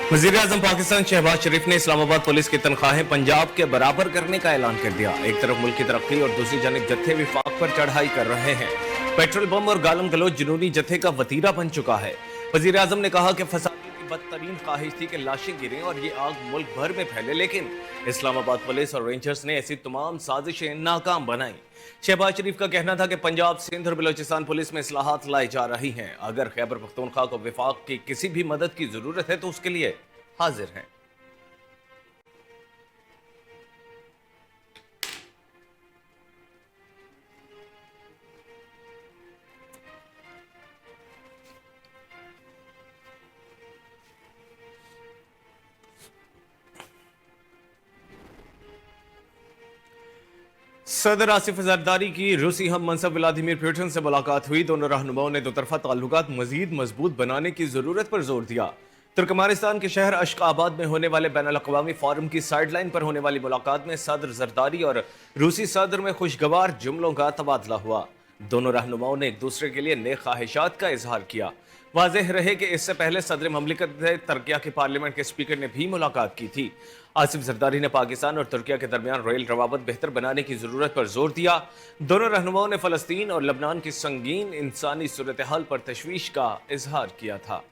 वजीर-ए-आज़म पाकिस्तान शहबाज शरीफ ने इस्लामाबाद पुलिस की तनख्वाहें पंजाब के बराबर करने का ऐलान कर दिया। एक तरफ मुल्क की तरक्की और दूसरी जानिब जत्थे विफाक पर चढ़ाई कर रहे हैं। पेट्रोल बम और गालम गलोच जुनूनी जत्थे का वतीरा बन चुका है। वजीर-ए-आज़म ने कहा कि फसादियों की बदतरीन ख्वाहिश थी कि लाशें गिरें और ये आग मुल्क भर में फैले, लेकिन इस्लामाबाद पुलिस और रेंजर्स ने ऐसी तमाम साजिशें नाकाम बनाई। शहबाज शरीफ का कहना था कि पंजाब, सिंध और बलोचिस्तान पुलिस में इस्लाहात लाई जा रही हैं। अगर खैबर पख्तूनख्वा को विफाक की किसी भी मदद की जरूरत है तो उसके लिए हाजिर हैं। सदर आसिफ जरदारी की रूसी हम मनसब व्लादिमीर पुतिन से मुलाकात हुई। दोनों रहनुमाओं ने दोतरफा ताल्लुकात मजीद मजबूत बनाने की जरूरत पर जोर दिया। तुर्कमानिस्तान के शहर अश्काबाद में होने वाले बैनुल अक़वामी फोरम की साइडलाइन पर होने वाली मुलाकात में सदर जरदारी और रूसी सदर में खुशगवार जुमलों का तबादला हुआ। दोनों रहनुमाओं ने एक दूसरे के लिए नेक ख्वाहिशात का इजहार किया। वाज़ेह रहे कि इससे पहले सदर ममलिकत तुर्किया के पार्लियामेंट के स्पीकर ने भी मुलाकात की थी। आसिफ जरदारी ने पाकिस्तान और तुर्किया के दरमियान रेल रवाबत बेहतर बनाने की जरूरत पर जोर दिया। दोनों रहनुमाओं ने फलस्तीन और लबनान की संगीन इंसानी सूरत हाल पर तशवीश का इजहार किया था।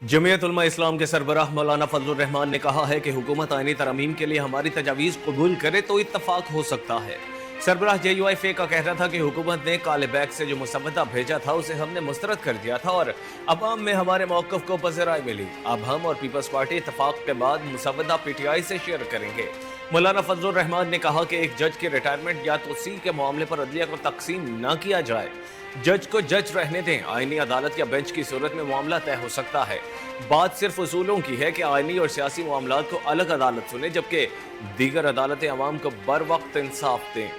जमीयत उलमा इस्लाम के सरबराह मौलाना फजलुर रहमान ने कहा है कि हुकूमत आईनी तरमीम के लिए हमारी तजावीज़ कबूल करे तो इत्तफाक हो सकता है। सरबराह JUIF का कहना था कि हुकूमत ने काले बैग से जो मुसवदा भेजा था उसे हमने मुस्तरद कर दिया था और अवाम में हमारे मौक़िफ़ को पज़राई मिली। अब हम और पीपल्स पार्टी इत्तफाक के बाद मुसवदा PTI से शेयर करेंगे। मौलाना फजलुर रहमान ने कहा कि एक जज की रिटायरमेंट या तोसी के मामले पर अदलिया को तकसीम न किया जाए। जज को जज रहने दें। आईनी अदालत या बेंच की सूरत में मामला तय हो सकता है। बात सिर्फ उसूलों की है कि आईनी और सियासी मामलात को अलग अदालत सुने, जबकि दीगर अदालतें अवाम को बर वक्त इंसाफ दें।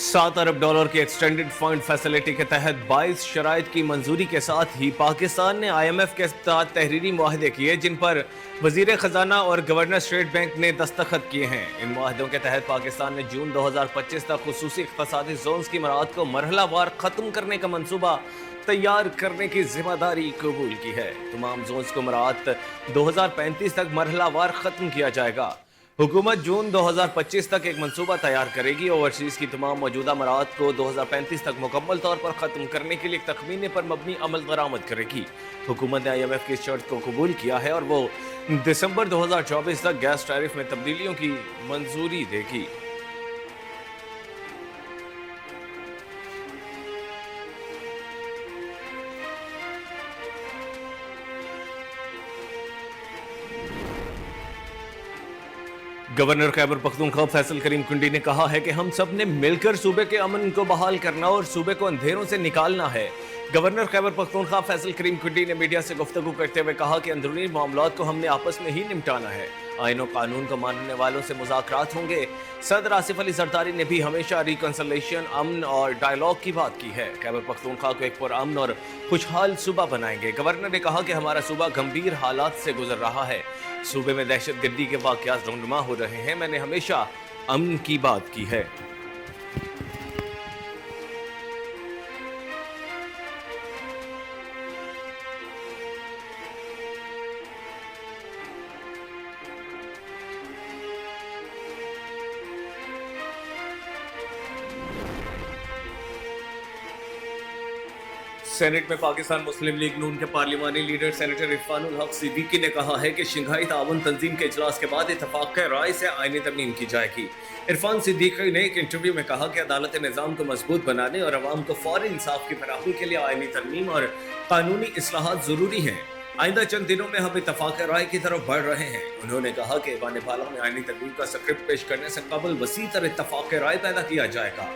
$7 अरब की एक्सटेंडेड फंड फैसिलिटी के तहत 22 शराइत की मंजूरी के साथ ही पाकिस्तान ने IMF के साथ तहरीरी मुआहदे किए, जिन पर वजीर खजाना और गवर्नर स्टेट बैंक ने दस्तखत किए हैं। इन मुआहदों के तहत पाकिस्तान ने जून 2025 तक खुसूसी इक़्तिसादी जोन्स की मराहत को मरहलावार खत्म करने का मंसूबा तैयार करने की जिम्मेदारी कबूल की है। तमाम जोन्स को मराहत 2035 तक मरहलावार खत्म किया जाएगा। हुकूमत जून 2025 तक एक मंसूबा तैयार करेगी। ओवरसीज की तमाम मौजूदा मराहत को 2035 तक मुकम्मल तौर पर ख़त्म करने के लिए तखमीने पर मबनी अमल दरामद करेगी। हुकूमत ने IMF की शर्त को कबूल किया है और वो दिसंबर 2024 तक गैस टैरिफ में तब्दीलियों की मंजूरी देगी। गवर्नर खैबर पख्तूनख्वा फैसल करीम कुंडी ने कहा है कि हम सब ने मिलकर सूबे के अमन को बहाल करना और सूबे को अंधेरों से निकालना है। गवर्नर खैबर पख्तूनख्वा फैसल करीम कुंडी ने मीडिया से गुफ्तगू करते हुए कहा कि अंदरूनी मामलात को हमने आपस में ही निपटाना है। आईन और कानून को मानने वालों से मुज़ाकरात होंगे। सदर आसिफ अली जरदारी ने भी हमेशा रिकंसिलिएशन, अमन और डायलॉग की बात की है। खैबर पख्तूनख्वा को एक पुरअमन और खुशहाल सूबा बनाएंगे। गवर्नर ने कहा कि हमारा सूबा गंभीर हालात से गुजर रहा है। सूबे में दहशतगर्दी के वाक़यात रौनुमा हो रहे हैं। मैंने हमेशा अमन की बात की है। सेनेट में पाकिस्तान मुस्लिम लीग नून के पार्लिमानी लीडर सेनेटर इरफानुल हक सिद्दीकी ने कहा है कि शंघाई ताउन तंजीम के इजलास के बाद इत्तफाक राय से आईनी तरमीम की जाएगी। इरफान सिद्दीकी ने एक इंटरव्यू में कहा कि अदालत निज़ाम को मजबूत बनाने और अवाम को फौरी इंसाफ की फराहमी के लिए आईनी तरमीम और कानूनी इस्लाहात जरूरी हैं। आइंदा चंद दिनों में हम इत्तफाक राय की तरफ बढ़ रहे हैं। उन्होंने कहा कि ऐवान पार्लियामेंट में आईनी तरमीम का स्क्रिप्ट पेश करने से कबल वसी तर इत्तफाक राय पैदा किया जाएगा।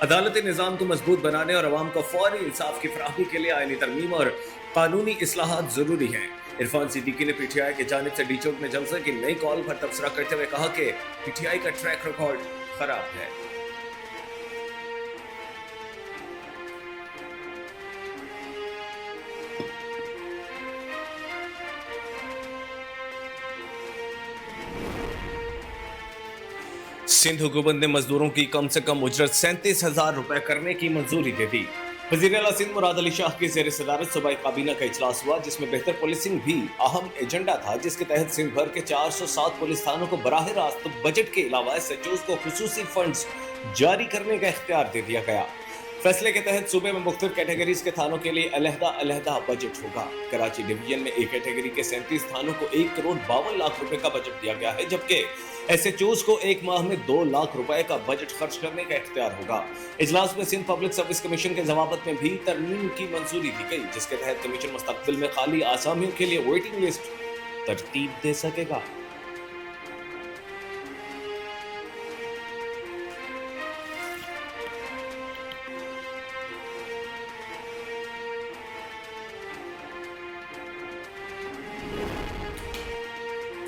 अदालती निज़ाम को मजबूत बनाने और अवाम को फौरी इंसाफ की फराहमी के लिए आईनी तरमीम और कानूनी इस्लाहात जरूरी हैं। इरफान सिद्दीकी ने पीटीआई की जानिब से डीचोक में जलसे की नई कॉल पर तबसरा करते हुए कहा कि पीटीआई का ट्रैक रिकॉर्ड खराब है। सिंध हुकूमत ने मजदूरों की कम से कम उजरत 37,000 रुपए करने की मंजूरी दे दी। वज़ीर आला सिंध मुराद अली शाह की ज़ेर सदारत सूबाई काबीना का इजलास हुआ, जिसमें बेहतर पुलिसिंग भी अहम एजेंडा था, जिसके तहत सिंध भर के 407 पुलिस थानों को बराह रास्त बजट के अलावा एसएचओज को खुसूसी फंड्स जारी करने का इख्तियार दे दिया गया। फैसले के तहत सूबे में मुख्तलिफ कैटेगरीज के थानों के लिए अलहदा बजट होगा। कराची डिवीजन में एक कैटेगरी के 37 थानों को 1,52,00,000 रुपए का बजट दिया गया है, जबकि एसएचओज को एक माह में 2 लाख रुपए का बजट खर्च करने का इख्तियार होगा। इजलास में सिंध पब्लिक सर्विस कमीशन के जवाबत में भी तरमीम की मंजूरी दी गई, जिसके तहत कमीशन मुस्तकबिल में खाली आसामियों के लिए वेटिंग लिस्ट तरतीब दे सकेगा।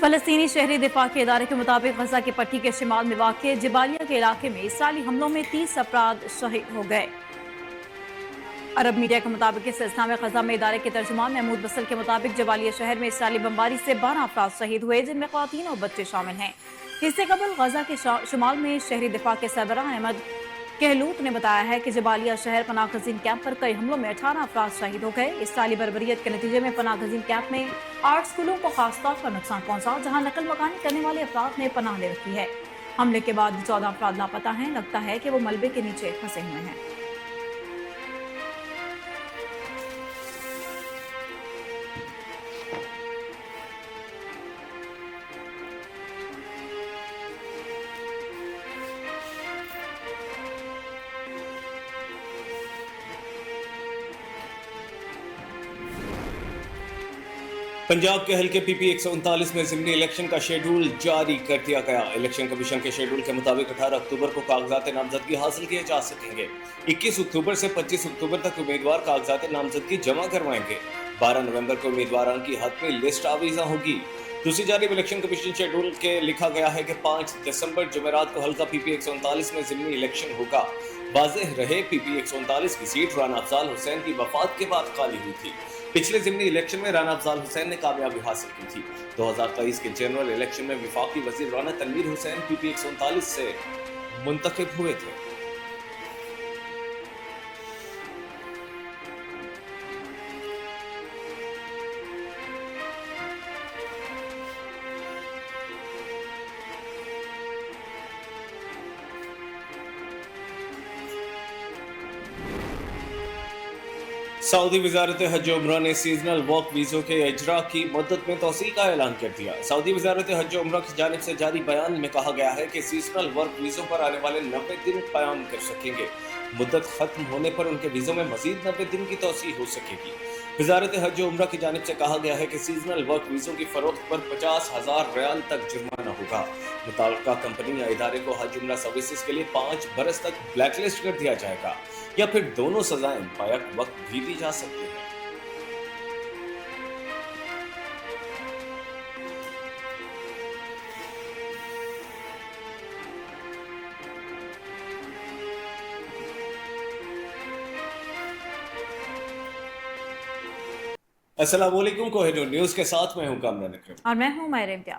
फलस्तीनी शहरी दिफा के इदारे के मुताबिक गजा की पट्टी के शिमाल में वाक़ जबालिया के इलाके में इसराइली हमलों में 30 अफराद शहीद हो गए। अरब मीडिया के मुताबिक इस सिलसिला में गजा में इदारे के तर्जुमान महमूद बसल के मुताबिक जबालिया शहर में इसराइली बमबारी से 12 अफराद शहीद हुए, जिनमें ख़वातीन और बच्चे शामिल हैं। इससे कबल गजा के शुमाल में शहरी दिफा के सरबराह अहमद कहलूत ने बताया है कि जबालिया शहर पनाहगज़ीन कैंप पर कई हमलों में 18 अफराद शहीद हो गए। इसराइली बर्बरियत के नतीजे में पनाहगज़ीन कैंप में 8 स्कूलों को खास तौर पर नुकसान पहुंचा, जहां नकल मकानी करने वाले अफराद ने पनाह ले रखी है। हमले के बाद 14 अफराद लापता हैं। लगता है कि वो मलबे के नीचे फंसे हुए हैं। पंजाब के हल्के पीपी 139 में ज़िमनी इलेक्शन का शेड्यूल जारी कर दिया गया। इलेक्शन कमीशन के शेड्यूल के मुताबिक 18 अक्टूबर को कागजात नामजदगी हासिल किए जा सकेंगे। 21 अक्टूबर से 25 अक्टूबर तक उम्मीदवार कागजात नामजदगी जमा करवाएंगे। 12 नवंबर को उम्मीदवारों की हतमी लिस्ट आवीज़ा होगी। दूसरी जानिब इलेक्शन कमीशन शेड्यूल के लिखा गया है कि 5 दिसंबर जुमेरात को हल्का पीपी 139 में ज़िमनी इलेक्शन होगा। वाज़ेह रहे पीपी 139 की सीट राना अफजाल हुसैन की वफात के बाद खाली हुई थी। पिछले ज़िमनी इलेक्शन में राना अफजाल हुसैन ने कामयाबी हासिल की थी। 2023 के जनरल इलेक्शन में वफाकी वजीर राना तनवीर हुसैन पीपी 139 से मुंतखब हुए थे। सऊदी वजारत हज उम्रा ने सीजनल वर्क वीज़ों के इजरा की मुद्दत में तोसी का ऐलान कर दिया। सऊदी वजारत हज उम्रा की जानिब से जारी बयान में कहा गया है कि सीजनल वर्क वीज़ों पर आने वाले 90 दिन क़याम कर सकेंगे। मुद्दत खत्म होने पर उनके वीज़ों में मजीद 90 दिन की तोसी हो सकेगी। वजारत हज उम्रा की जानिब से कहा गया है कि सीजनल वर्क वीज़ों की फरोख्त पर 50,000 रियाल तक जुर्माना होगा। मुताल्लिका कंपनी या इदारे को हज उम्रा सर्विसेज के लिए 5 बरस तक ब्लैकलिस्ट कर दिया जाएगा, या फिर दोनों सजाएं बैक वक्त भी दी जा सकती हैं। अस्सलाम वालेकुम, कोहिनूर न्यूज़ के साथ मैं हूं कामरान अकरम और मैं हूं मायरा इम्तियाज।